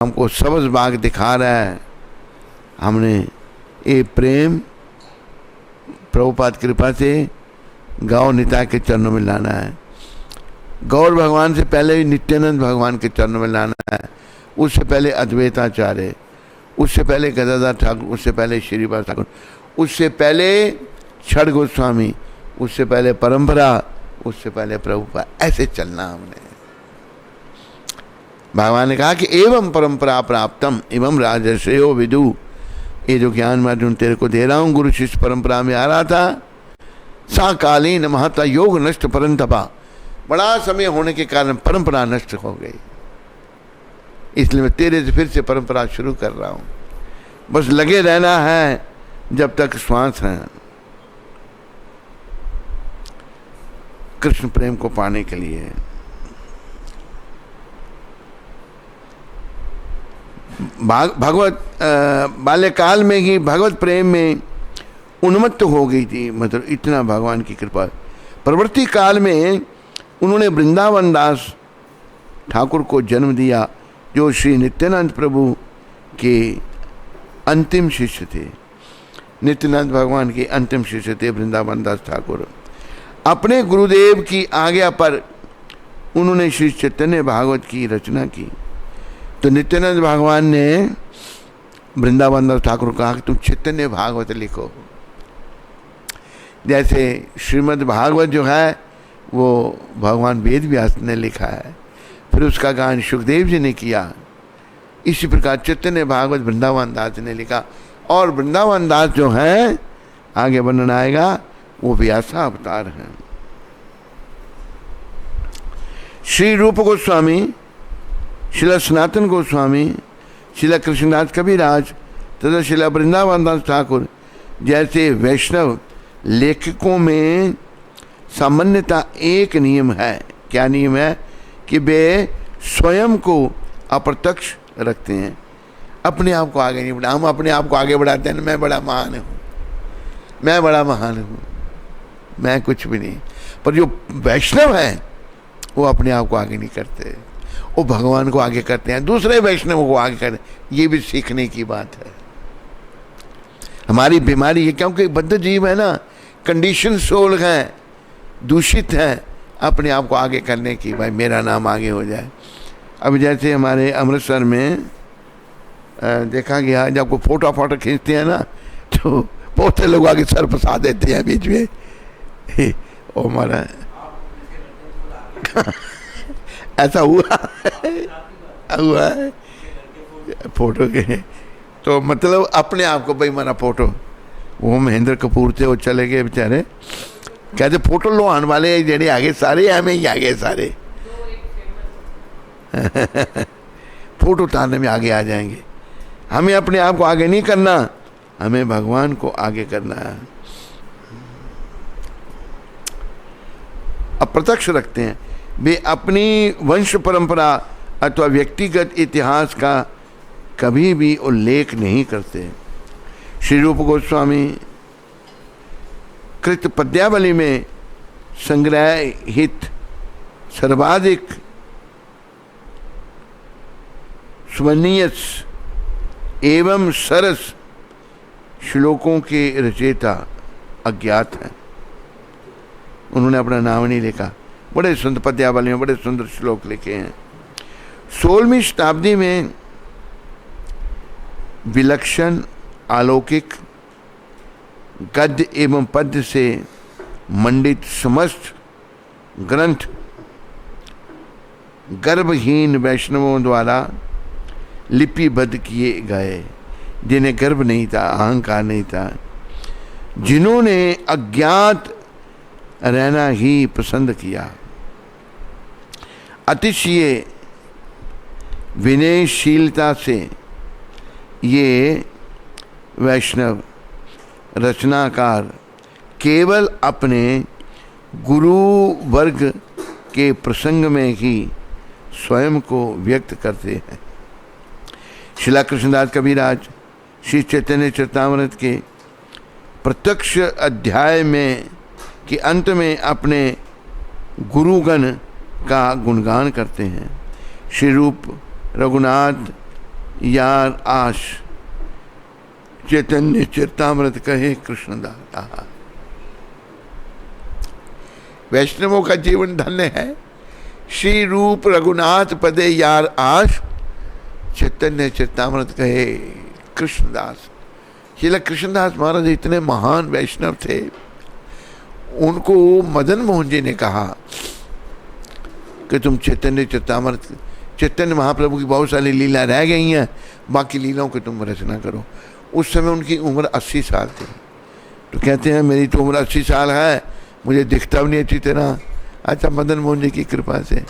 हमको सबज बाग दिखा रहा है। हमने ये प्रेम प्रभुपाद कृपा से गौर निताय के चरणों में लाना है। गौर भगवान से पहले नित्यानंद भगवान के चरणों में लाना है। उससे पहले अद्वैताचार्य, उससे पहले गदाधर ठाकुर, उससे पहले श्रीवास ठाकुर, उससे पहले छड़ गोस्वामी, उससे पहले परंपरा, उससे पहले प्रभुपाद। ऐसे चलना हमने। भगवान ने कहा कि एवं परंपरा प्राप्तम एवं राजर्षयो विदु। ये जो ज्ञान मैं अर्जुन तेरे को दे रहा हूँ, गुरु शिष्य परंपरा में आ रहा था। साकालीन महता योग नष्ट परंतपा। बड़ा समय होने के कारण परंपरा नष्ट हो गई, इसलिए मैं तेरे से फिर से परंपरा शुरू कर रहा हूँ। बस लगे रहना है जब तक श्वास है, कृष्ण प्रेम को पाने के लिए। भगवत बाल्यकाल में ही भगवत प्रेम में उन्मत्त हो गई थी, मतलब इतना भगवान की कृपा। प्रवृत्ति काल में उन्होंने वृंदावन दास ठाकुर को जन्म दिया, जो श्री नित्यानंद प्रभु के अंतिम शिष्य थे। नित्यानंद भगवान के अंतिम शिष्य थे वृंदावन दास ठाकुर। अपने गुरुदेव की आज्ञा पर उन्होंने श्री चैतन्य भागवत की रचना की। तो नित्यानंद भगवान ने वृंदावन दास ठाकुर को कहा कि तुम चैतन्य भागवत लिखो। जैसे श्रीमद् भागवत जो है वो भगवान वेद व्यास ने लिखा है, फिर उसका गान सुखदेव जी ने किया। इसी प्रकार चैतन्य भागवत वृंदावन दास ने लिखा। और वृंदावन दास जो है, आगे वर्णन आएगा, वो व्यासा अवतार हैं। श्री रूप गोस्वामी, शिला सनातन गोस्वामी, शिला कृष्णदास कविराज तथा शिला वृंदावन दास ठाकुर जैसे वैष्णव लेखकों में सामान्यता एक नियम है। क्या नियम है? कि वे स्वयं को अप्रत्यक्ष रखते हैं, अपने आप को आगे नहीं बढ़ा। हम अपने आप को आगे बढ़ाते हैं, मैं बड़ा महान हूँ, मैं बड़ा महान हूँ, मैं कुछ भी नहीं। पर जो वैष्णव हैं वो अपने आप को आगे नहीं करते, वो भगवान को आगे करते हैं, दूसरे वैष्णव को आगे करते हैं। ये भी सीखने की बात है। हमारी बीमारी है क्योंकि बद्ध जीव है ना, कंडीशन सोल है, दूषित है अपने आप को आगे करने की, भाई मेरा नाम आगे हो जाए। अब जैसे हमारे अमृतसर में देखा गया, जब कोई फोटो खींचते हैं ना, तो बहुत से लोग आगे सर फंसा देते हैं बीच में। ओ हमारा ऐसा हुआ है फोटो के। तो मतलब अपने आप को भाई माना फोटो, वो महेंद्र कपूर थे, वो चले गए बेचारे। कहते फोटो लो आने वाले जेडे आगे सारे हमें ही आगे सारे फोटो उतारने में आगे आ जाएंगे। हमें अपने आप को आगे नहीं करना, हमें भगवान को आगे करना है। अप्रत्यक्ष रखते हैं वे, अपनी वंश परंपरा अथवा व्यक्तिगत इतिहास का कभी भी उल्लेख नहीं करते। श्री रूप गोस्वामी कृत पद्यावली में संग्रहित सर्वाधिक स्मरणीय एवं सरस श्लोकों के रचयिता अज्ञात हैं। उन्होंने अपना नाम नहीं लिखा। बड़े सुंदर पद्यावली में बड़े सुंदर श्लोक लिखे हैं। 16वीं शताब्दी में विलक्षण अलौकिक गद्य एवं पद्य से मंडित समस्त ग्रंथ गर्भहीन वैष्णवों द्वारा लिपिबद्ध किए गए, जिन्हें गर्भ नहीं था, अहंकार नहीं था, जिन्होंने अज्ञात रहना ही पसंद किया। अतिशय विनयशीलता से ये वैष्णव रचनाकार केवल अपने गुरु वर्ग के प्रसंग में ही स्वयं को व्यक्त करते हैं। शिला कृष्णदास कविराज श्री चैतन्य चरितामृत के प्रत्यक्ष अध्याय में के अंत में अपने गुरुगण का गुणगान करते हैं। श्री रूप रघुनाथ यार आश चैतन्य चरितामृत कहे कृष्णदास। वैष्णवों का जीवन धन्य है। श्री रूप रघुनाथ पदे यार आश चैतन्य चरितामृत कहे कृष्णदास। श्रील कृष्णदास महाराज इतने महान वैष्णव थे, उनको मदन मोहन जी ने कहा कि तुम चैतन्य चरितामृत, चैतन्य महाप्रभु की बहुत सारी लीला रह गई हैं, बाकी लीलाओं की तुम रचना करो। उस समय उनकी उम्र 80 साल थी। तो कहते हैं मेरी तो उम्र 80 साल है, मुझे दिखता भी नहीं अच्छी तरह। अच्छा, मदन मोहन जी की कृपा से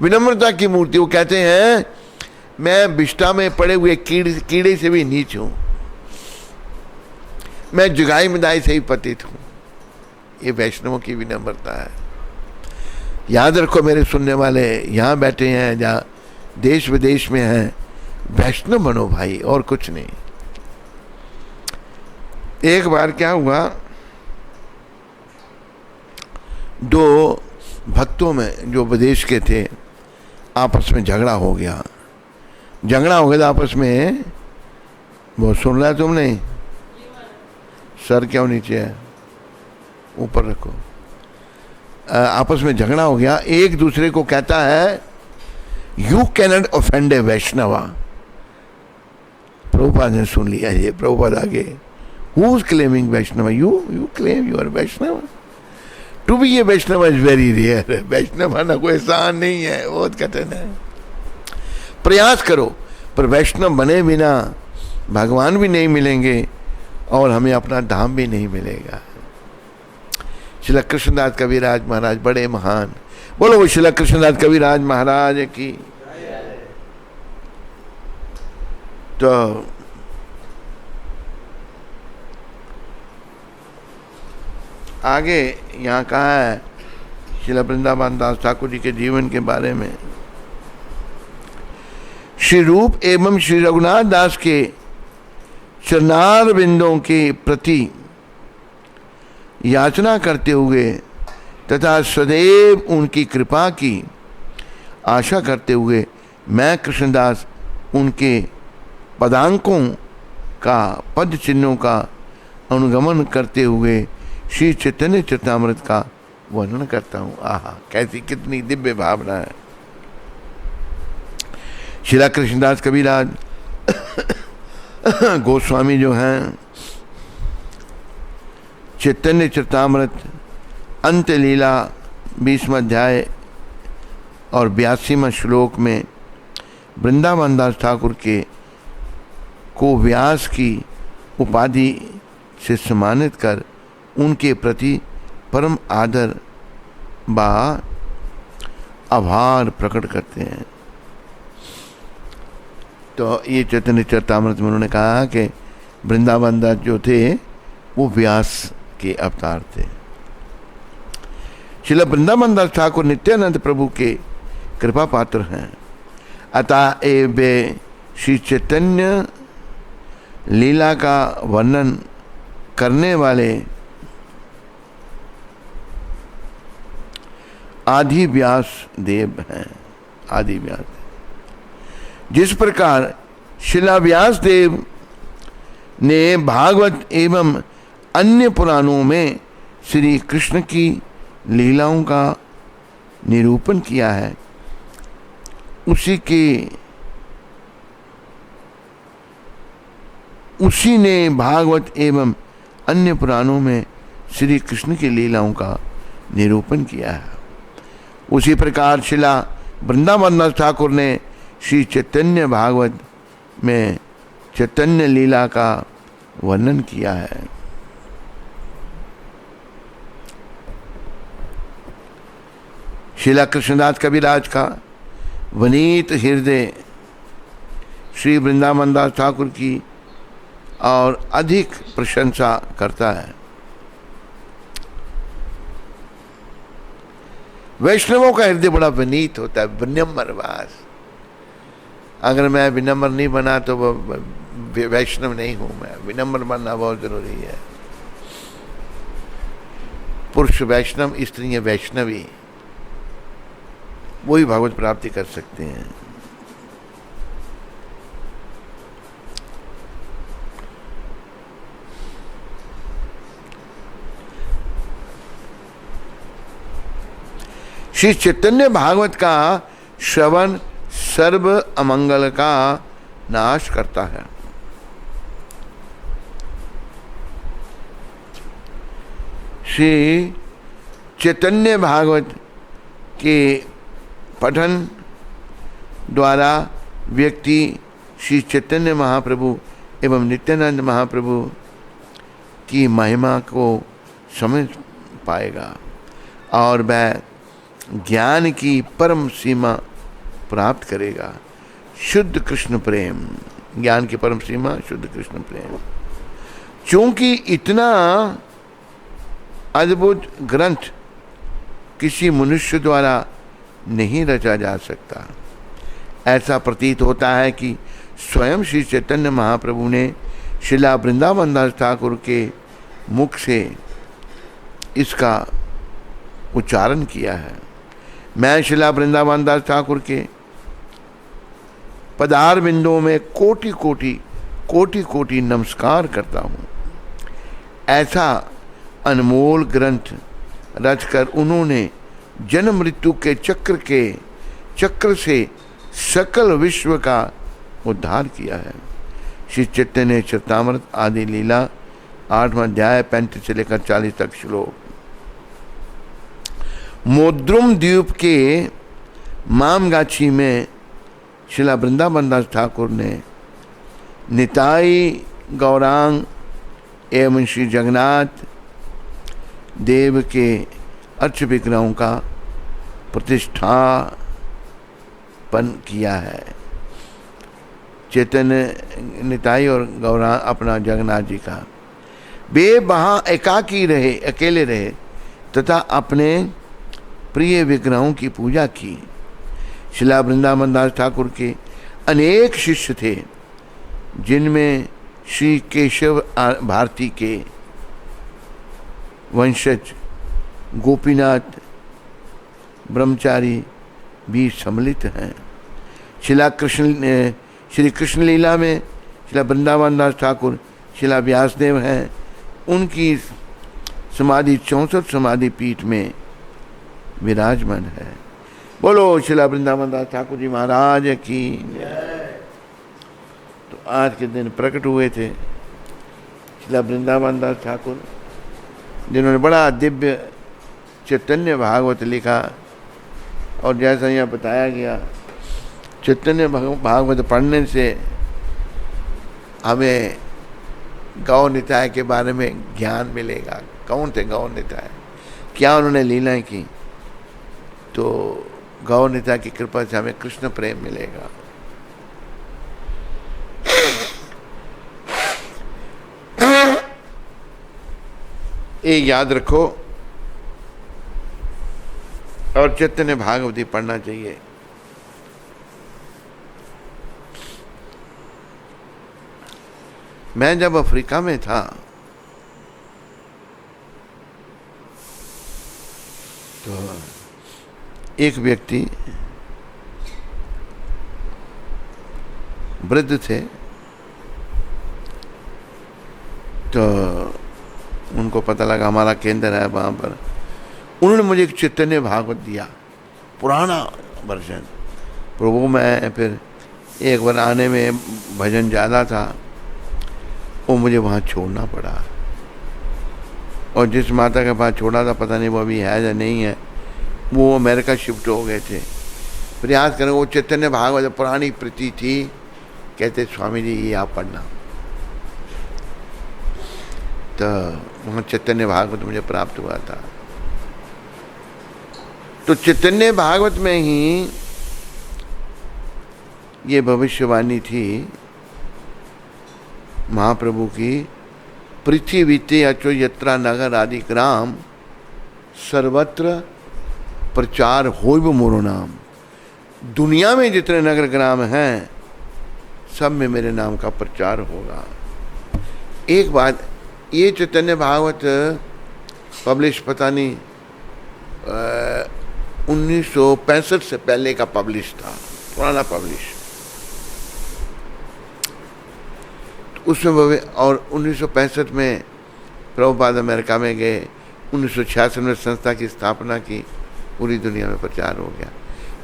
विनम्रता की मूर्ति। वो कहते हैं मैं विष्ठा में पड़े हुए कीड़े से भी नीच हूं, मैं जुगाई मिदाई से ही पतित हूं। ये वैष्णवों की विनम्रता है। याद रखो मेरे सुनने वाले, यहाँ बैठे हैं जहाँ देश विदेश में हैं, वैष्णव बनो भाई, और कुछ नहीं। एक बार क्या हुआ, दो भक्तों में जो विदेश के थे आपस में झगड़ा हो गया। झगड़ा हो गया आपस में, वो सुन रहा है तुम नहीं? सर क्यों नीचे है, ऊपर रखो। आपस में झगड़ा हो गया। एक दूसरे को कहता है you cannot offend a Vaishnava. Prabhupada ने सुन लिया ये। प्रभुपाद आगे, who is claiming Vaishnava? You claim you are Vaishnav. To be a Vaishnav is very rare. Vaishnav आना कोई एहसान नहीं है, बहुत कठिन है। प्रयास करो, पर वैष्णव बने बिना भगवान भी नहीं मिलेंगे और हमें अपना धाम भी नहीं मिलेगा। श्रील कृष्णदास कविराज महाराज बड़े महान। बोलो वो श्रील कृष्णदास कविराज महाराज की। तो आगे यहाँ कहा है श्रील वृंदावन दास ठाकुर जी के जीवन के बारे में। श्री रूप एवं श्री रघुनाथ दास के चरणार बिंदों के प्रति याचना करते हुए तथा सदैव उनकी कृपा की आशा करते हुए मैं कृष्णदास उनके पदांकों का, पद चिन्हों का अनुगमन करते हुए श्री चैतन्य चरितामृत का वर्णन करता हूँ। आहा, कैसी कितनी दिव्य भावना है। श्रील कृष्णदास कविराज गोस्वामी जो हैं, चैतन्य चरितामृत अंत लीला 20वां अध्याय और 82वां श्लोक में वृंदावन दास ठाकुर के को व्यास की उपाधि से सम्मानित कर उनके प्रति परम आदर व आभार प्रकट करते हैं। तो ये चैतन्य चरितामृत में उन्होंने कहा कि वृंदावन दास जो थे वो व्यास के अवतार थे। श्रील वृंदावन दास ठाकुर नित्यानंद प्रभु के कृपा पात्र हैं। अतः वे श्री चैतन्य लीला का वर्णन करने वाले आदि व्यास देव हैं। आदि व्यास, जिस प्रकार शिला व्यास देव ने भागवत एवं अन्य पुराणों में श्री कृष्ण की लीलाओं का निरूपण किया है, उसी ने भागवत एवं अन्य पुराणों में श्री कृष्ण की लीलाओं का निरूपण किया है। उसी प्रकार शिला वृंदावन दास ठाकुर ने श्री चैतन्य भागवत में चैतन्य लीला का वर्णन किया है। श्रील कृष्णदास कविराज का वनीत हृदय श्री वृंदावन दास ठाकुर की और अधिक प्रशंसा करता है। वैष्णवों का हृदय बड़ा विनीत होता है, विनम्र वास। अगर मैं विनम्र नहीं बना तो वैष्णव नहीं हूं मैं। विनम्र बनना बहुत जरूरी है। पुरुष वैष्णव, स्त्री वैष्णवी, वही भगवत प्राप्ति कर सकते हैं। श्री चैतन्य भागवत का श्रवण सर्व अमंगल का नाश करता है। श्री चैतन्य भागवत के पठन द्वारा व्यक्ति श्री चैतन्य महाप्रभु एवं नित्यानंद महाप्रभु की महिमा को समझ पाएगा और वह ज्ञान की परम सीमा प्राप्त करेगा। शुद्ध कृष्ण प्रेम, ज्ञान की परम सीमा शुद्ध कृष्ण प्रेम। चूंकि इतना अद्भुत ग्रंथ किसी मनुष्य द्वारा नहीं रचा जा सकता। ऐसा प्रतीत होता है कि स्वयं श्री चैतन्य महाप्रभु ने श्रीला वृंदावन दास ठाकुर के मुख से इसका उच्चारण किया है। मैं श्रीला वृंदावन दास ठाकुर के पदार बिंदुओं में कोटि कोटि नमस्कार करता हूँ। ऐसा अनमोल ग्रंथ रचकर उन्होंने जन्म मृत्यु के चक्र से सकल विश्व का उद्धार किया है। श्री चैतन्य चरितामृत आदि लीला 8वां अध्याय 35 से लेकर 40 तक श्लोक। मोद्रुम द्वीप के मामगाछी में श्रीला वृंदावन दास ठाकुर ने निताई गौरांग एवं श्री जगन्नाथ देव के अर्च विग्रहों का प्रतिष्ठापन किया है। चैतन्य निताई और गौरांग अपना जगन्नाथ जी का वे वहाँ अकेले रहे तथा अपने प्रिय विग्रहों की पूजा की। श्रीला वृंदावन दास ठाकुर के अनेक शिष्य थे, जिनमें श्री केशव भारती के वंशज गोपीनाथ ब्रह्मचारी भी सम्मिलित हैं। श्री कृष्ण लीला में श्रीला वृंदावन दास ठाकुर श्रीला व्यासदेव हैं। उनकी समाधि 64 समाधि पीठ में विराजमान है। बोलो श्रीला वृंदावन दास ठाकुर जी महाराज की। तो आज के दिन प्रकट हुए थे श्रीला वृंदावन दास ठाकुर, जिन्होंने बड़ा दिव्य चैतन्य भागवत लिखा। और जैसा यहाँ बताया गया, चैतन्य भागवत पढ़ने से हमें गौ निताय के बारे में ज्ञान मिलेगा। कौन थे गौ निताय, क्या उन्होंने लीलाएं की, तो गौ निताय की कृपा से हमें कृष्ण प्रेम मिलेगा। ये याद रखो और चैतन्य भागवती पढ़ना चाहिए। मैं जब अफ्रीका में था तो एक व्यक्ति वृद्ध थे, तो उनको पता लगा हमारा केंद्र है वहाँ पर। उन्होंने मुझे एक चैतन्य भागवत दिया, पुराना वर्जन। प्रभु मैं फिर एक बार आने में भजन ज़्यादा था, वो मुझे वहाँ छोड़ना पड़ा। और जिस माता के पास छोड़ा था पता नहीं वो अभी है या नहीं है, वो अमेरिका शिफ्ट हो गए थे। प्रयास करें, वो चैतन्य भागवत पुरानी प्रति थी। कहते स्वामी जी ये आप पढ़ना। तो वहाँ चैतन्य भागवत मुझे प्राप्त हुआ था। तो चैतन्य भागवत में ही ये भविष्यवाणी थी महाप्रभु की, पृथ्वीते अचो यत्रा नगर आदि ग्राम सर्वत्र प्रचार होइब मोरो नाम। दुनिया में जितने नगर ग्राम हैं सब में मेरे नाम का प्रचार होगा। एक बात, ये चैतन्य भागवत पब्लिश पता नहीं 1965 से पहले का पब्लिश था, पुराना पब्लिश। उसमें और 1965 में प्रभुपाद अमेरिका में गए, 1966 में संस्था की स्थापना की। पूरी दुनिया में प्रचार हो गया।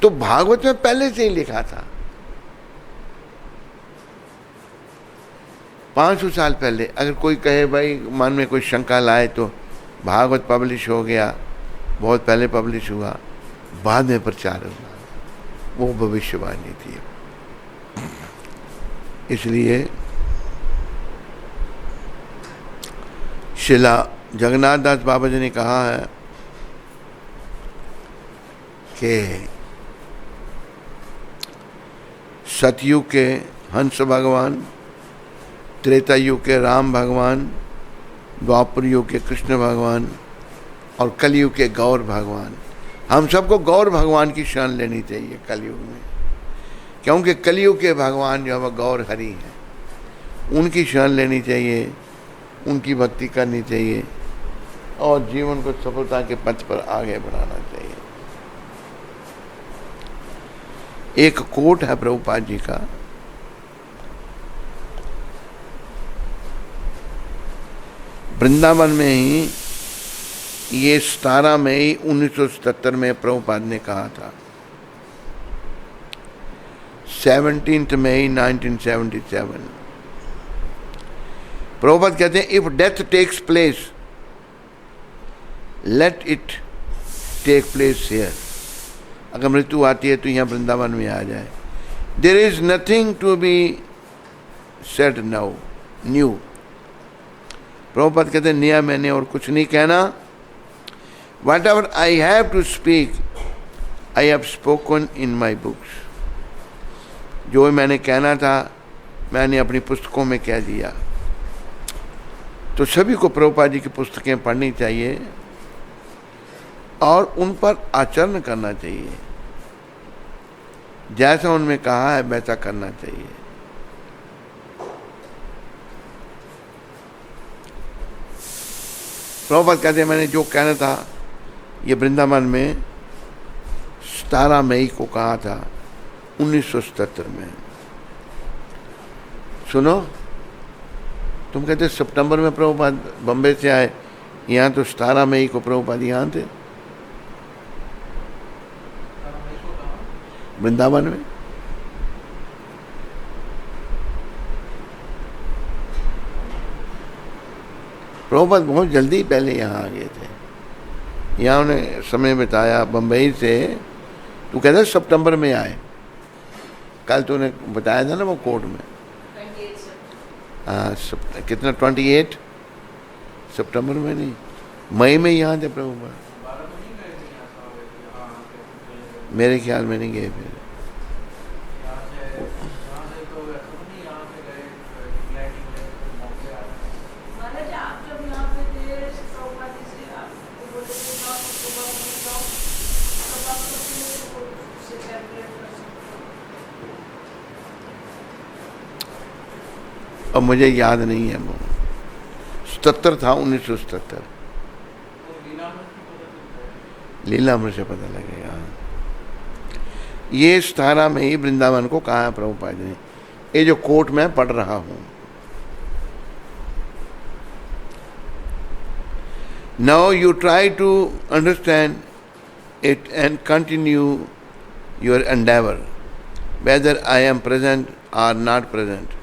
तो भागवत में पहले से ही लिखा था, 500 साल पहले। अगर कोई कहे भाई मन में कोई शंका लाए तो भागवत पब्लिश हो गया, बहुत पहले पब्लिश हुआ, बाद में प्रचार हुआ, वो भविष्यवाणी थी। इसलिए शिला जगन्नाथ दास बाबा जी ने कहा है कि सतयुग के हंस भगवान, त्रेता युग के राम भगवान, द्वापर युग के कृष्ण भगवान और कलयुग के गौर भगवान। हम सबको गौर भगवान की शरण लेनी चाहिए कलयुग में, क्योंकि कलयुग के भगवान जो है गौर हरि हैं, उनकी शरण लेनी चाहिए, उनकी भक्ति करनी चाहिए और जीवन को सफलता के पथ पर आगे बढ़ाना चाहिए। एक कोट है प्रभुपाद जी का, वृंदावन में ही ये 17 मई 1977 में प्रभुपाद ने कहा था, 17 मई 1977। प्रभुपाद कहते हैं, if death takes place let it take place here. अगर मृत्यु आती है तो यहाँ वृंदावन में आ जाए। There is nothing to be said now new. Prabhupada कहते हैं, नया मैंने और कुछ नहीं कहना। Whatever I have to speak I have spoken in my books. जो मैंने कहना था मैंने अपनी पुस्तकों में कह दिया। तो सभी को प्रभुपाद जी की पुस्तकें पढ़नी चाहिए और उन पर आचरण करना चाहिए, जैसा उनमें कहा है वैसा करना चाहिए। प्रभुपाद कहते हैं, मैंने जो कहना था ये वृंदावन में 17 मई को कहा था 1977 में। सुनो, तुम कहते सितंबर में प्रभुपाद बम्बे से आए, यहाँ तो 17 मई को प्रभुपाद यहाँ थे वृंदावन में। प्रभुपाद बहुत जल्दी पहले यहाँ आ गए थे, यहाँ उन्हें समय बिताया। बम्बई से तू कहता सितंबर में आए, कल तूने बताया था ना वो कोर्ट में। हाँ, कितना 28 सितंबर में नहीं, मई में यहाँ थे प्रभुपाद। मेरे ख्याल में नहीं गए फिर। अब मुझे याद नहीं है, वो 77 था, 1977। लीला में से पता लगेगा। ये 17 में ही वृंदावन को कहा है प्रभुपाद ने। ये जो कोर्ट में पढ़ रहा हूं। Now you try to understand it and continue your endeavour, whether I am present और not present,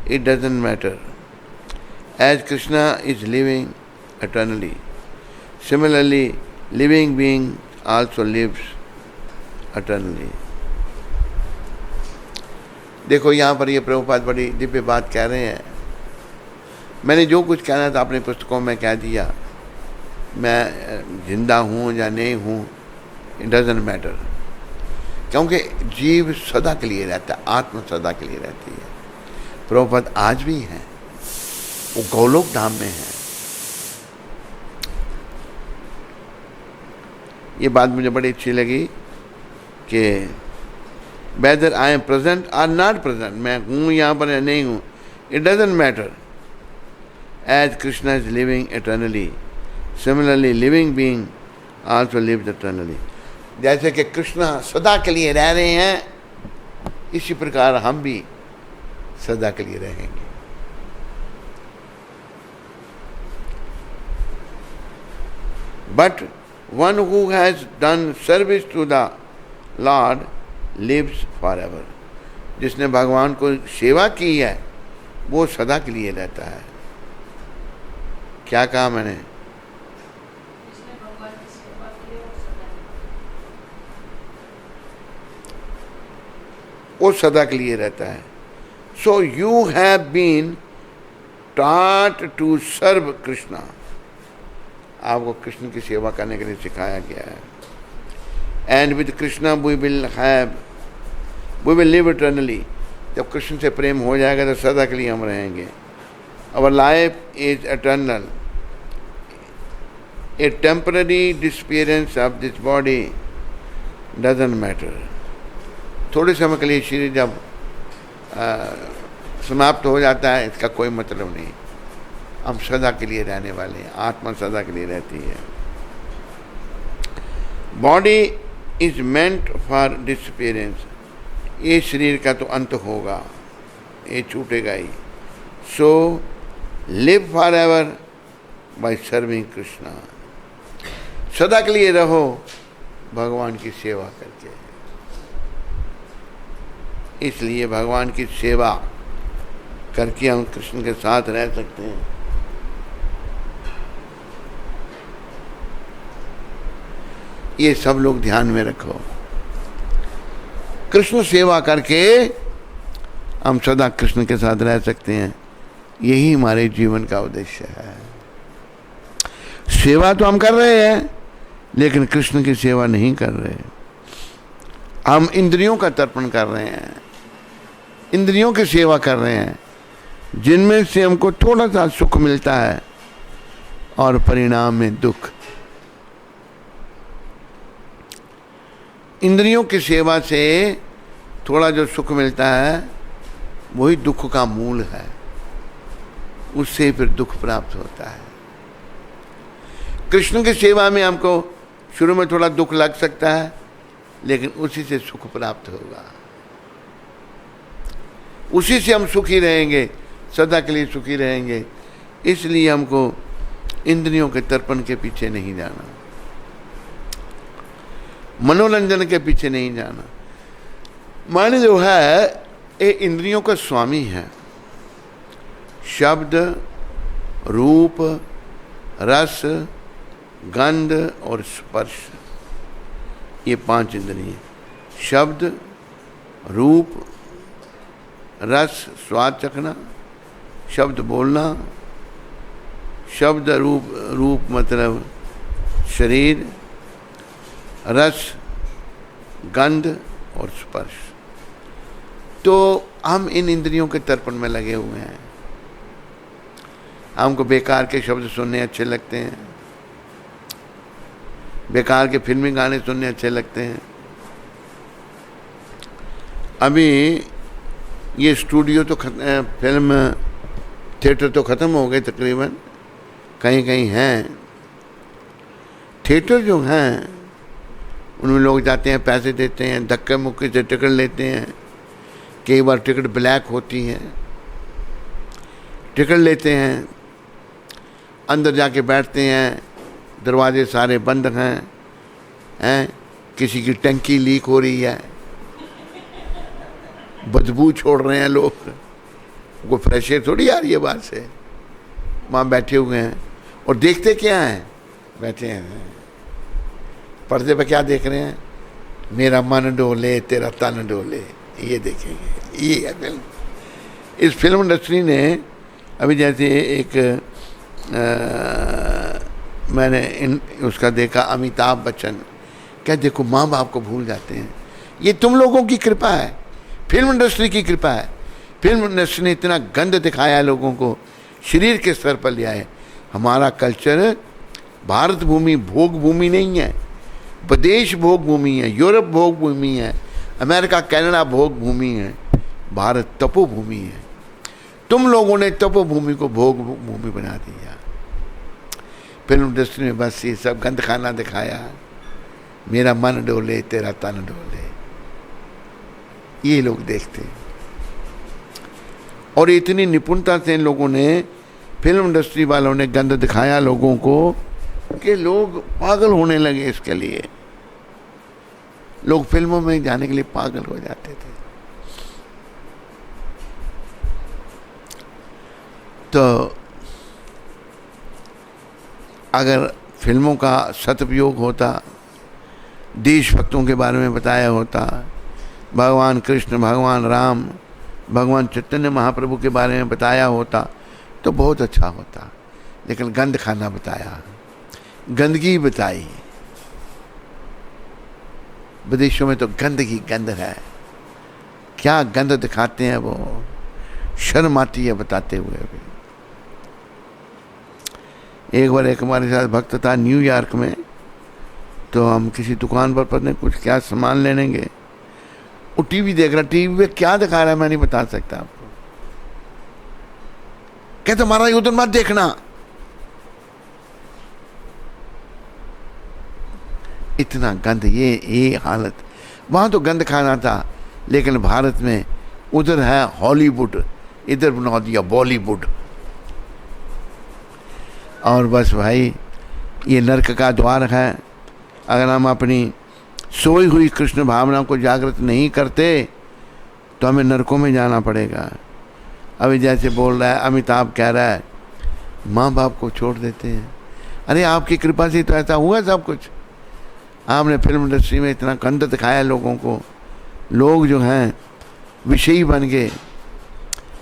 it doesn't matter, as Krishna is living eternally. Similarly, living being also lives eternally. देखो यहाँ पर ये प्रभुपाद बड़ी दिव्य बात कह रहे हैं। मैंने जो कुछ कहना था अपनी पुस्तकों में कह दिया। मैं जिंदा हूँ या नहीं हूँ, it doesn't matter, क्योंकि जीव सदा के लिए रहता है, आत्मा सदा के लिए रहती है। प्रभुपाद आज भी हैं, वो गोलोक धाम में हैं। ये बात मुझे बड़ी अच्छी लगी कि वेदर आई एम प्रेजेंट और नॉट प्रेजेंट, मैं हूँ यहाँ पर या नहीं हूँ, it doesn't matter, as Krishna is living eternally, similarly living being also lives eternally. जैसे कि कृष्णा सदा के लिए रह रहे हैं, इसी प्रकार हम भी सदा के लिए रहेंगे। But one who has done service to the lord lives forever. जिसने भगवान को सेवा की है वो सदा के लिए रहता है। क्या कहा मैंने? वो सदा के लिए रहता है। So you have been taught to serve Krishna. आपको कृष्ण की सेवा करने के लिए सिखाया गया है। And with Krishna we will live eternally. जब कृष्ण से प्रेम हो जाएगा तो सदा के लिए हम रहेंगे। Our life is eternal. A temporary disappearance of this body doesn't matter. थोड़े समय के लिए शरीर जब समाप्त हो जाता है इसका कोई मतलब नहीं। हम सदा के लिए रहने वाले हैं। आत्मा सदा के लिए रहती है। Body is meant for disappearance. ये शरीर का तो अंत होगा, ये छूटेगा ही। So live for ever by serving Krishna. सदा के लिए रहो भगवान की सेवा करके। इसलिए भगवान की सेवा करके हम कृष्ण के साथ रह सकते हैं। ये सब लोग ध्यान में रखो। कृष्ण सेवा करके हम सदा कृष्ण के साथ रह सकते हैं। यही हमारे जीवन का उद्देश्य है। सेवा तो हम कर रहे हैं लेकिन कृष्ण की सेवा नहीं कर रहे। हम इंद्रियों का तर्पण कर रहे हैं, इंद्रियों की सेवा कर रहे हैं, जिनमें से हमको थोड़ा सा सुख मिलता है और परिणाम में दुख। इंद्रियों की सेवा से थोड़ा जो सुख मिलता है वही दुख का मूल है। उससे फिर दुख प्राप्त होता है। कृष्ण की सेवा में हमको शुरू में थोड़ा दुख लग सकता है लेकिन उसी से सुख प्राप्त होगा। उसी से हम सुखी रहेंगे, सदा के लिए सुखी रहेंगे। इसलिए हमको इंद्रियों के तर्पण के पीछे नहीं जाना, मनोरंजन के पीछे नहीं जाना। मन जो है ये इंद्रियों का स्वामी है। शब्द, रूप, रस, गंध और स्पर्श, ये 5 इंद्रियां। शब्द, रूप, रस स्वाद चखना, शब्द बोलना, शब्द रूप मतलब शरीर, रस, गंध और स्पर्श। तो हम इन इंद्रियों के तर्पण में लगे हुए हैं। हमको बेकार के शब्द सुनने अच्छे लगते हैं, बेकार के फिल्मी गाने सुनने अच्छे लगते हैं। अभी ये स्टूडियो तो फिल्म थिएटर तो ख़त्म हो गए तकरीबन, कहीं कहीं हैं। थिएटर जो हैं उनमें लोग जाते हैं, पैसे देते हैं, धक्के मुक्के से टिकट लेते हैं। कई बार टिकट ब्लैक होती है। टिकट लेते हैं, अंदर जाके बैठते हैं, दरवाजे सारे बंद हैं, किसी की टंकी लीक हो रही है, बदबू छोड़ रहे हैं लोग, वो फ्रेश एयर थोड़ी आ रही है बाहर से। वहाँ बैठे हुए हैं और देखते क्या हैं, बैठे हैं पर्दे पे क्या देख रहे हैं, मेरा मन डोले तेरा तन डोले, ये देखेंगे। ये है फिल्म। इस फिल्म इंडस्ट्री ने अभी जैसे एक मैंने उसका देखा, अमिताभ बच्चन, क्या देखो माँ बाप को भूल जाते हैं। ये तुम लोगों की कृपा है, फिल्म इंडस्ट्री की कृपा है। फिल्म इंडस्ट्री ने इतना गंद दिखाया है लोगों को, शरीर के स्तर पर लिया है। हमारा कल्चर भारत भूमि भोग भूमि नहीं है, विदेश भोग भूमि है, यूरोप भोग भूमि है, अमेरिका कनाडा भोग भूमि है, भारत तपोभूमि है। तुम लोगों ने तपोभूमि को भोग भूमि बना दिया। फिल्म इंडस्ट्री में बस ये सब गंद खाना दिखाया, मेरा मन डोले तेरा तन डोले, ये लोग देखते हैं। और इतनी निपुणता से इन लोगों ने, फिल्म इंडस्ट्री वालों ने गंद दिखाया लोगों को कि लोग पागल होने लगे इसके लिए। लोग फिल्मों में जाने के लिए पागल हो जाते थे। तो अगर फिल्मों का सदुपयोग होता, देशभक्तों के बारे में बताया होता, भगवान कृष्ण, भगवान राम, भगवान चैतन्य महाप्रभु के बारे में बताया होता तो बहुत अच्छा होता। लेकिन गंद खाना बताया, गंदगी बताई। विदेशों में तो गंदगी गंद है, क्या गंद दिखाते हैं वो, शर्म आती है बताते हुए भी। एक बार एक हमारे साथ भक्त था न्यूयॉर्क में, तो हम किसी दुकान पर पता नहीं कुछ क्या सामान लेने गए। वो टीवी देख रहा, टीवी में क्या दिखा रहा है मैं नहीं बता सकता आपको। कहते हमारा उधर मत देखना। इतना गंद, ये हालत। वहां तो गंद खाना था, लेकिन भारत में उधर है हॉलीवुड, इधर बना दिया बॉलीवुड। और बस भाई, ये नरक का द्वार है। अगर हम अपनी सोई हुई कृष्ण भावना को जागृत नहीं करते तो हमें नरकों में जाना पड़ेगा। अभी जैसे बोल रहा है अमिताभ, कह रहा है माँ बाप को छोड़ देते हैं। अरे आपकी कृपा से तो ऐसा हुआ सब कुछ। आपने फिल्म इंडस्ट्री में इतना गंद दिखाया लोगों को, लोग जो हैं विषयी बन गए।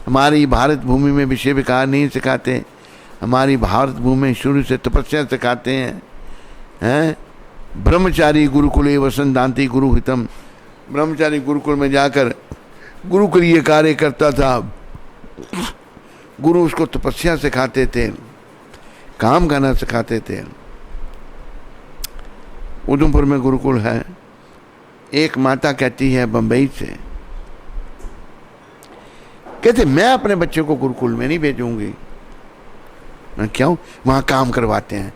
हमारी भारत भूमि में विषय विकार नहीं सिखाते, हमारी भारत भूमि में शुरू से तपस्या सिखाते हैं। ब्रह्मचारी गुरुकुले वसंतांति गुरु हितम। ब्रह्मचारी गुरुकुल में जाकर गुरु के लिए कार्य करता था, गुरु उसको तपस्या सिखाते थे, काम करना सिखाते थे। उधमपुर में गुरुकुल है। एक माता कहती है बंबई से, कहते मैं अपने बच्चे को गुरुकुल में नहीं भेजूंगी। मैं क्यों? वहाँ काम करवाते हैं।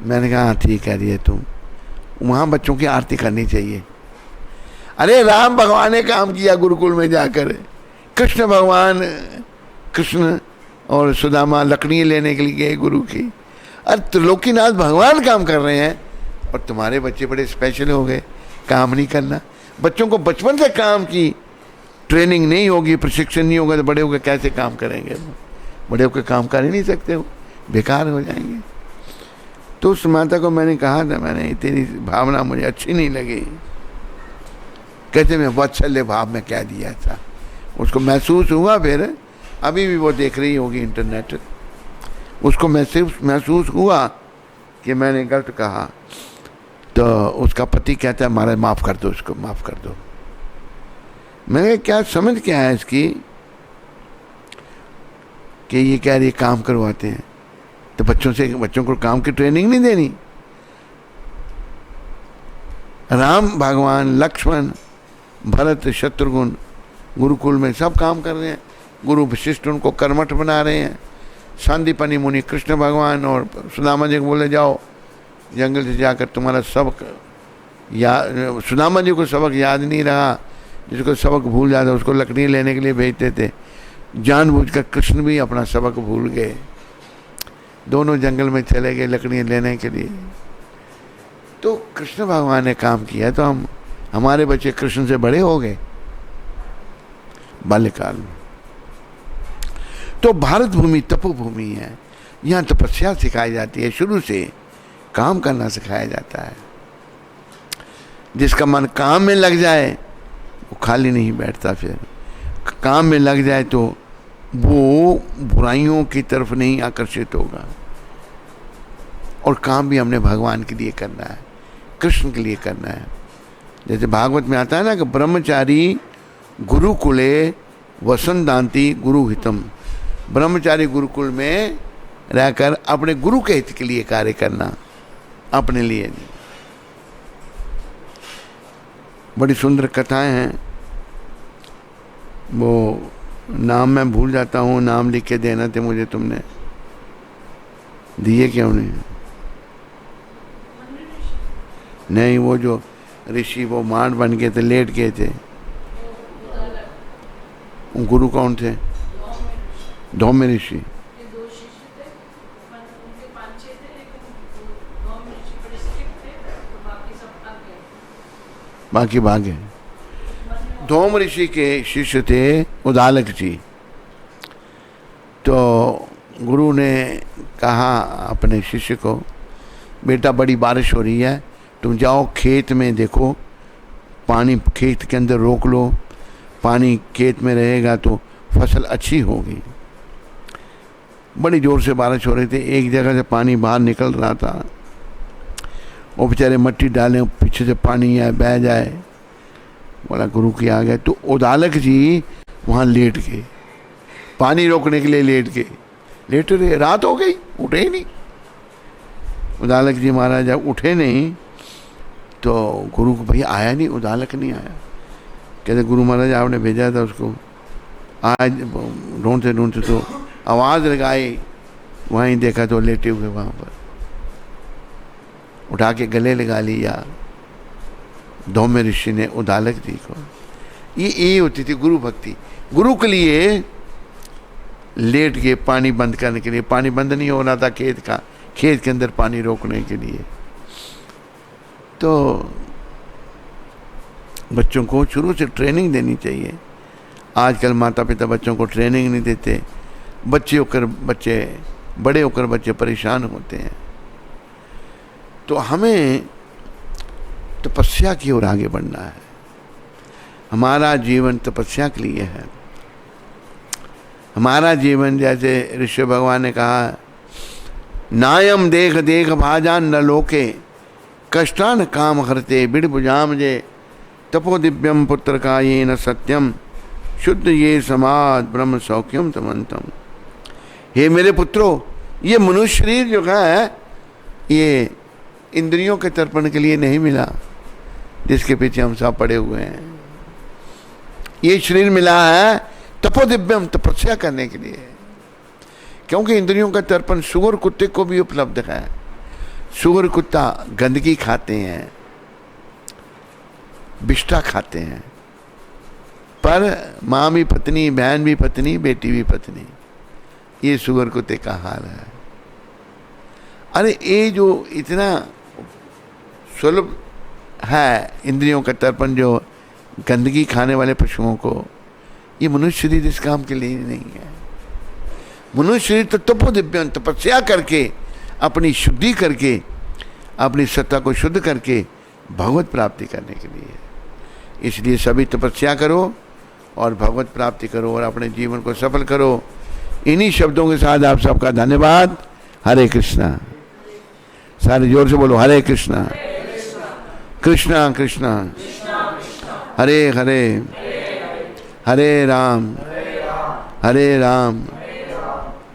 मैंने कहा हाँ ठीक कह रही है तुम, वहाँ बच्चों की आरती करनी चाहिए। अरे राम भगवान ने काम किया गुरुकुल में जाकर, कृष्ण भगवान, कृष्ण और सुदामा लकड़ी लेने के लिए गए गुरु की। अरे त्रिलोकीनाथ भगवान काम कर रहे हैं और तुम्हारे बच्चे बड़े स्पेशल हो गए, काम नहीं करना। बच्चों को बचपन से काम की ट्रेनिंग नहीं होगी, प्रशिक्षण नहीं होगा तो बड़े होकर कैसे काम करेंगे? बड़े होकर काम कर ही नहीं सकते, हो बेकार हो जाएंगे। तो उस माता को मैंने कहा था, मैंने तेरी भावना मुझे अच्छी नहीं लगी। कहते मैं वात्सल्य भाव में कह दिया था, उसको महसूस हुआ। फिर अभी भी वो देख रही होगी इंटरनेट, उसको महसूस हुआ कि मैंने गलत कहा। तो उसका पति कहता है महाराज माफ़ कर दो, उसको माफ़ कर दो। मैंने क्या समझ क्या है इसकी कि ये कह रही काम करवाते हैं, तो बच्चों को काम की ट्रेनिंग नहीं देनी। राम भगवान, लक्ष्मण, भरत, शत्रुघ्न गुरुकुल में सब काम कर रहे हैं। गुरु वशिष्ठ उनको कर्मठ बना रहे हैं। सांदीपनि मुनि कृष्ण भगवान और सुदामा जी को बोले जाओ जंगल से जाकर तुम्हारा सबक याद। सुदामा जी को सबक याद नहीं रहा, जिसको सबक भूल जाता उसको लकड़ी लेने के लिए भेजते थे। जानबूझकर कृष्ण भी अपना सबक भूल गए, दोनों जंगल में चले गए लकड़ी लेने के लिए। तो कृष्ण भगवान ने काम किया तो हमारे बच्चे कृष्ण से बड़े हो गए बाल्यकाल में। तो भारत भूमि तपोभूमि है, यहाँ तपस्या सिखाई जाती है, शुरू से काम करना सिखाया जाता है। जिसका मन काम में लग जाए वो खाली नहीं बैठता, फिर काम में लग जाए तो वो बुराइयों की तरफ नहीं आकर्षित होगा। और काम भी हमने भगवान के लिए करना है, कृष्ण के लिए करना है। जैसे भागवत में आता है ना कि ब्रह्मचारी गुरुकुले वसंतांति गुरु हितम। ब्रह्मचारी गुरुकुल में रहकर अपने गुरु के हित के लिए कार्य करना, अपने लिए नहीं। बड़ी सुंदर कथाएं हैं, वो नाम मैं भूल जाता हूँ, नाम लिख के देना थे मुझे, तुमने दिए क्यों नहीं? नहीं, वो जो ऋषि वो मांड बन गए थे, लेट गए थे, गुरु कौन थे? धौम्य ऋषि। बाकी भागे। धूम ऋषि के शिष्य थे उदालक जी। तो गुरु ने कहा अपने शिष्य को, बेटा बड़ी बारिश हो रही है, तुम जाओ खेत में देखो, पानी खेत के अंदर रोक लो, पानी खेत में रहेगा तो फसल अच्छी होगी। बड़ी ज़ोर से बारिश हो रही थी, एक जगह से पानी बाहर निकल रहा था, वो बेचारे मिट्टी डालें पीछे से पानी आए बह जाए, बोला गुरु की आ गए। तो उदालक जी वहाँ लेट गए, पानी रोकने के लिए लेट रहे, रात हो गई, उठे ही नहीं। उदालक जी महाराज जब उठे नहीं तो गुरु को, भैया आया नहीं, उदालक नहीं आया। कहते गुरु महाराज आपने भेजा था उसको, आज ढूंढते तो आवाज़ लगाई, वहीं देखा तो लेटे हुए वहाँ पर, उठा के गले लगा लिया धौम्य ऋषि ने उदालक जी को। ये होती थी गुरु भक्ति। गुरु के लिए लेट के पानी बंद करने के लिए, पानी बंद नहीं हो रहा था खेत के अंदर पानी रोकने के लिए। तो बच्चों को शुरू से ट्रेनिंग देनी चाहिए। आजकल माता पिता बच्चों को ट्रेनिंग नहीं देते, बड़े होकर बच्चे परेशान होते हैं। तो हमें तपस्या की ओर आगे बढ़ना है। हमारा जीवन तपस्या के लिए है। हमारा जीवन, जैसे ऋषि भगवान ने कहा, नायम देख देख भाजान न लोके, कष्टान काम हरते बिड़ बुझाम जे, तपो दिव्यम पुत्र का ये न सत्यम, शुद्ध ये समाज ब्रह्म सौख्यम तमंतम। हे मेरे पुत्रों, ये मनुष्य शरीर जो है ये इंद्रियों के तर्पण के लिए नहीं मिला, जिसके पीछे हम सब पड़े हुए हैं। ये शरीर मिला है तपो दिव्यम, तपस्या करने के लिए। क्योंकि इंद्रियों का तर्पण सुअर कुत्ते को भी उपलब्ध है। सुअर कुत्ता गंदगी खाते हैं, बिष्टा खाते हैं, पर माँ भी पत्नी, बहन भी पत्नी, बेटी भी पत्नी, ये सुअर कुत्ते का हाल है। अरे ये जो इतना सुलभ है इंद्रियों का तर्पण, जो गंदगी खाने वाले पशुओं को, ये मनुष्य शरीर इस काम के लिए नहीं है। मनुष्य शरीर तो तपो दिव्यम, तपस्या करके, अपनी शुद्धि करके, अपनी सत्ता को शुद्ध करके भगवत प्राप्ति करने के लिए। इसलिए सभी तपस्या करो और भगवत प्राप्ति करो और अपने जीवन को सफल करो। इन्हीं शब्दों के साथ आप सबका धन्यवाद। हरे कृष्णा। सारे जोर से बोलो, हरे कृष्णा कृष्णा कृष्णा हरे हरे, हरे राम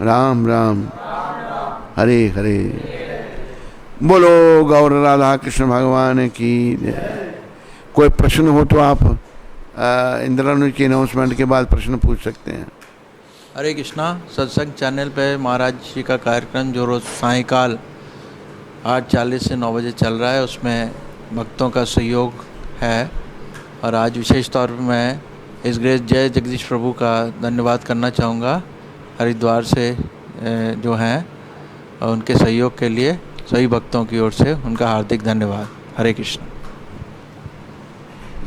राम राम हरे हरे। बोलो गौर राधा कृष्ण भगवान की जय। कोई प्रश्न हो तो आप इंद्रानुज की अनाउंसमेंट के बाद प्रश्न पूछ सकते हैं। हरे कृष्णा। सत्संग चैनल पे महाराज जी का कार्यक्रम जो रोज़ सायंकाल 8:40 से 9 बजे चल रहा है, उसमें भक्तों का सहयोग है। और आज विशेष तौर पर मैं इस ग्रेस जय जगदीश प्रभु का धन्यवाद करना चाहूँगा, हरिद्वार से जो हैं, और उनके सहयोग के लिए सभी भक्तों की ओर से उनका हार्दिक धन्यवाद। हरे कृष्ण।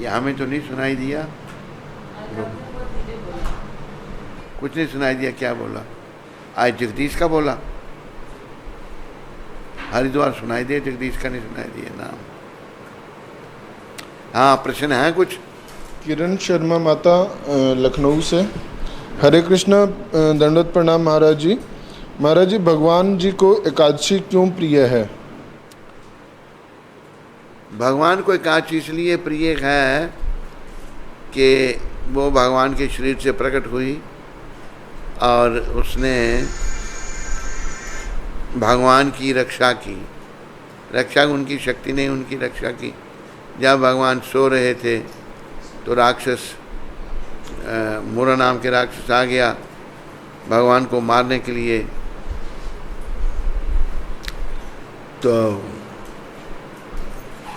ये हमें तो नहीं सुनाई दिया, कुछ नहीं सुनाई दिया। क्या बोला? आज जगदीश का बोला, हरिद्वार सुनाई दिया, जगदीश का नहीं सुनाई दिया नाम। हाँ, प्रश्न है कुछ? किरण शर्मा माता लखनऊ से। हरे कृष्ण, दंडवत प्रणाम महाराज जी। महाराज जी, भगवान जी को एकादशी क्यों प्रिय है? भगवान को एकादशी इसलिए प्रिय है कि वो भगवान के शरीर से प्रकट हुई और उसने भगवान की रक्षा की। रक्षा उनकी शक्ति नहीं, उनकी रक्षा की। जब भगवान सो रहे थे तो राक्षस मुरा नाम के राक्षस आ गया भगवान को मारने के लिए। तो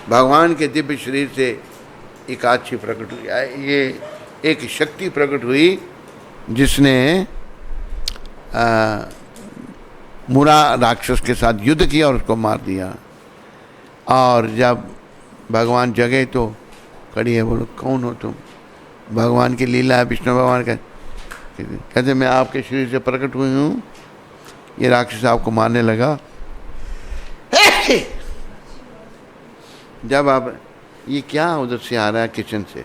भगवान के दिव्य शरीर से एकादशी प्रकट हुई। ये एक शक्ति प्रकट हुई जिसने मुरा राक्षस के साथ युद्ध किया और उसको मार दिया। और जब भगवान जगे तो खड़ी है। बोलो कौन हो तुम? भगवान की लीला है, विष्णु भगवान का। कहते मैं आपके शरीर से प्रकट हुई हूँ, ये राक्षस आपको मारने लगा। जब आप ये क्या उधर से आ रहा है किचन से?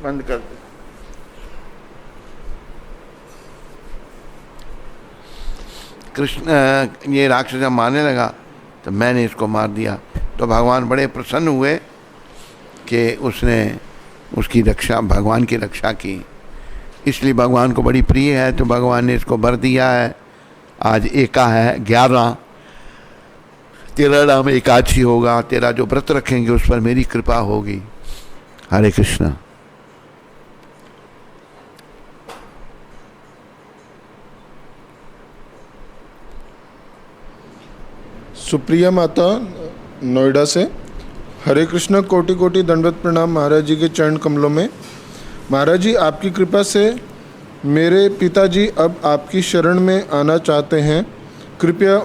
बंद कर दो। कृष्ण ये राक्षस जब मारने लगा तो मैंने इसको मार दिया। तो भगवान बड़े प्रसन्न हुए कि उसने उसकी रक्षा, भगवान की रक्षा की। इसलिए भगवान को बड़ी प्रिय है, तो भगवान ने इसको वर दिया है। आज एका है 11, तेरा नाम एकादशी होगा। तेरा जो व्रत रखेंगे उस पर मेरी कृपा होगी। हरे कृष्णा। सुप्रिया माता नोएडा से, हरे कृष्ण, कोटि कोटि दंडवत प्रणाम महाराज जी के चरण कमलों में। महाराज जी, आपकी कृपा से मेरे पिताजी अब आपकी शरण में आना चाहते हैं। कृपया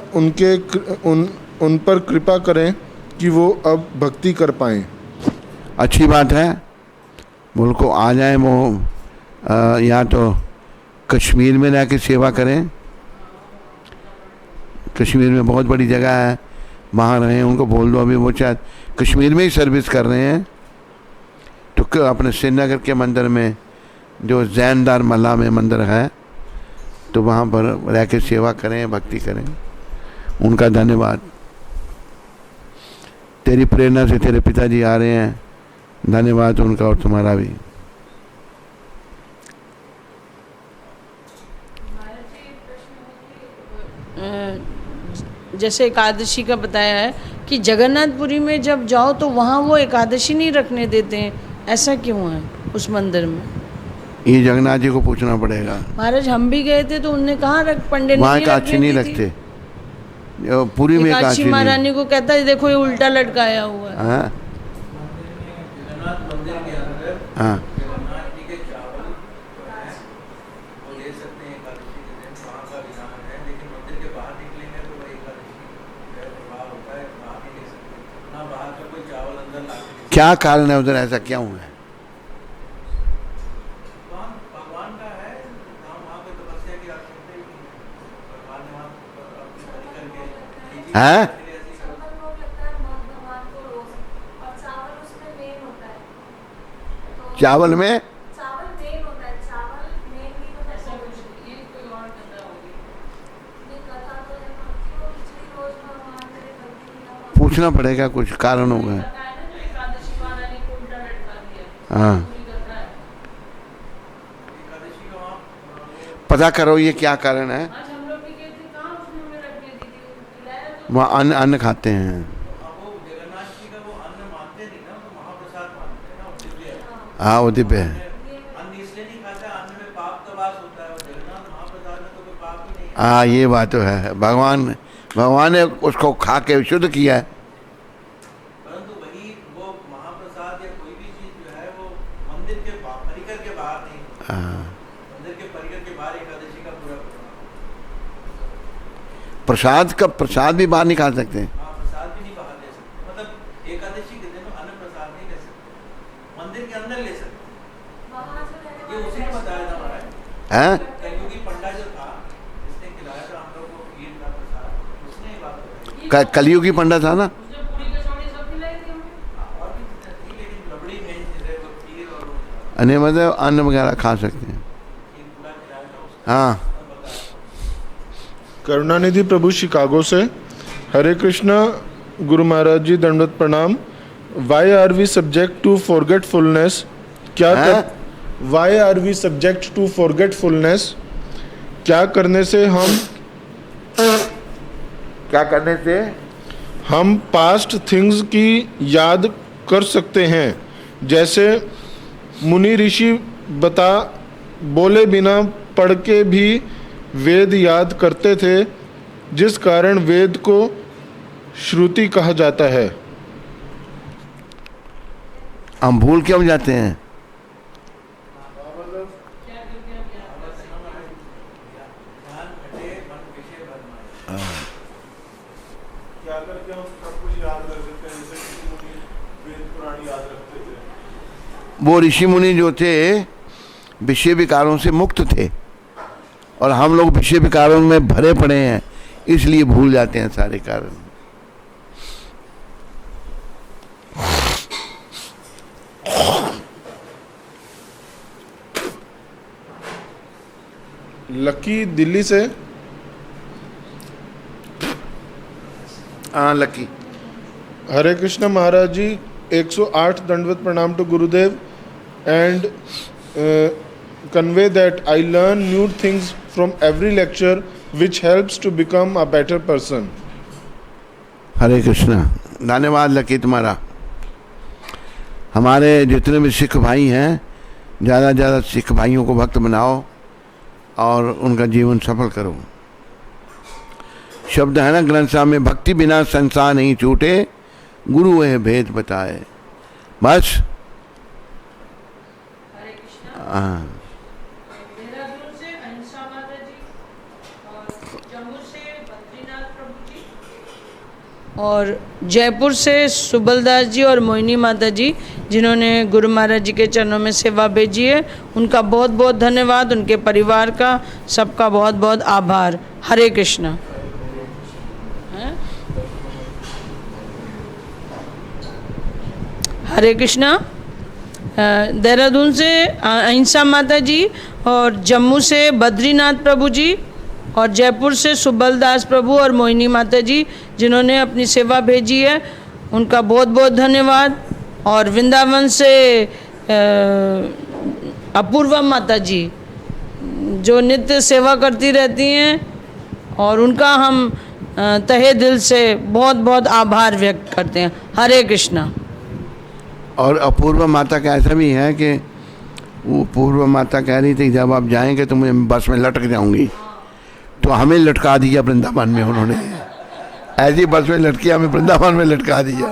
उन पर कृपा करें कि वो अब भक्ति कर पाएं। अच्छी बात है, मुल्क को आ जाए। वो या तो कश्मीर में रह के सेवा करें। कश्मीर में बहुत बड़ी जगह है, वहाँ रहें। उनको बोल दो अभी वो शायद कश्मीर में ही सर्विस कर रहे हैं, तो अपने श्रीनगर के मंदिर में जो जैनदार मल्ला में मंदिर है, तो वहाँ पर रह के सेवा करें, भक्ति करें। उनका धन्यवाद। तेरी प्रेरणा से तेरे पिताजी आ रहे हैं, धन्यवाद उनका और तुम्हारा भी। जैसे एकादशी का बताया है कि जगन्नाथपुरी में जब जाओ तो वहाँ वो एकादशी नहीं रखने देते हैं, ऐसा क्यों है उस मंदिर में? ये जगन्नाथ जी को पूछना पड़ेगा। महाराज हम भी गए थे तो उनने कहा रख, पंडित ने वहाँ नहीं एकादशी नहीं रखने दी थी। रखते, पूरी में एकादशी नहीं। महारानी को कहता है देखो ये उल्टा लटकाया हुआ है। हाँ जगन्नाथ मंदिर के अंदर हाँ जगन्नाथ जी के चावल जो है वो ले सकते हैं एकादशी के दिन, वहाँ का विधान है। लेकिन मंदिर के बाहर निकलेंगे तो वही एकादशी का प्रभाव होता है, बाहर नहीं ले सकते ना, बाहर का कोई चावल अंदर ला के। क्या कारण है उधर, ऐसा क्या हुआ है? भगवान का है, वहाँ पे तपस्या की आवश्यकता ही नहीं है। भगवान ने वहाँ अपनी परिकर के हैं? चावल में पूछना पड़ेगा, कुछ कारण होगा। हाँ पता करो ये क्या कारण है। वहाँ अन्न खाते हैं। हाँ वो दिव्य है। हाँ ये बात तो है, भगवान ने उसको खा के शुद्ध किया है। परंतु वही वो महाप्रसाद या कोई भी चीज जो है वो मंदिर के परिकर के बाहर नहीं, मंदिर के परिकर के बाहर एकादशी का पूरा प्रसाद भी बाहर नहीं खा सकते। हाँ, प्रसाद भी नहीं बाहर ले सकते। मतलब एकादशी के दिन अन्न प्रसाद नहीं ले सकते, मंदिर के अंदर ले सकते। ये उसी ने बताया था महाराज। हैं? कलयुगी पंडा जो था जिसने खिलाया था हम लोग को खीर का प्रसाद, उसने ये बात बताई। कलयुगी पंडित था ना। और भी थी लेकिन रबड़ी मेन चीज है, वो खीर और अने मतलब अन्न वगैरह खा सकते हैं। खीर पूरा खिलाया था उसको। हाँ करुणानिधि प्रभु शिकागो से, हरे कृष्णा गुरु महाराज जी, दंडवत प्रणाम। Why are we subject to forgetfulness? Why are we subject to forgetfulness? क्या करने से हम पास्ट थिंग्स की याद कर सकते हैं? जैसे मुनि ऋषि बोले बिना पढ़ के भी वेद याद करते थे, जिस कारण वेद को श्रुति कहा जाता है। हम भूल क्यों जाते हैं? क्या वो ऋषि मुनि जो थे विषय विकारों से मुक्त थे, और हम लोग विषय विकारों में भरे पड़े हैं, इसलिए भूल जाते हैं सारे कारण। लकी दिल्ली से। हाँ लकी। हरे कृष्ण महाराज जी, 108 दंडवत प्रणाम to Gurudev and convey that I learn new things from every lecture which helps to become a better person. हरे कृष्णा। धन्यवाद लकी तुम्हारा। हमारे जितने भी सिख भाई हैं, ज़्यादा ज़्यादा सिख भाइयों को भक्त बनाओ और उनका जीवन सफल करो। शब्द है ना ग्रंथ साहब में, भक्ति बिना संसार नहीं छूटे, गुरु वह भेद बताए। बस हाँ। देहरादून से अहिंसा माता जी, और जम्मू से बद्रीनाथ प्रभु जी, और जयपुर से सुबलदास जी और मोहिनी माता जी, जिन्होंने गुरु महाराज जी के चरणों में सेवा भेजी है। उनका बहुत बहुत धन्यवाद, उनके परिवार का, सबका बहुत बहुत आभार। हरे कृष्णा। हरे कृष्णा। देहरादून से अहिंसा माता जी, और जम्मू से बद्रीनाथ प्रभु जी, और जयपुर से सुबलदास प्रभु और मोहिनी माता जी, जिन्होंने अपनी सेवा भेजी है, उनका बहुत बहुत धन्यवाद। और वृंदावन से अपूर्वा माता जी, जो नित्य सेवा करती रहती हैं, और उनका हम तहे दिल से बहुत बहुत आभार व्यक्त करते हैं। हरे कृष्णा। और अपूर्व माता का ऐसा भी है कि वो पूर्व माता कह रही थी जब आप जाएंगे तो मैं बस में लटक जाऊंगी, तो हमें लटका दिया वृंदावन में उन्होंने। ऐसी बस में लटकी, हमें वृंदावन में लटका दिया।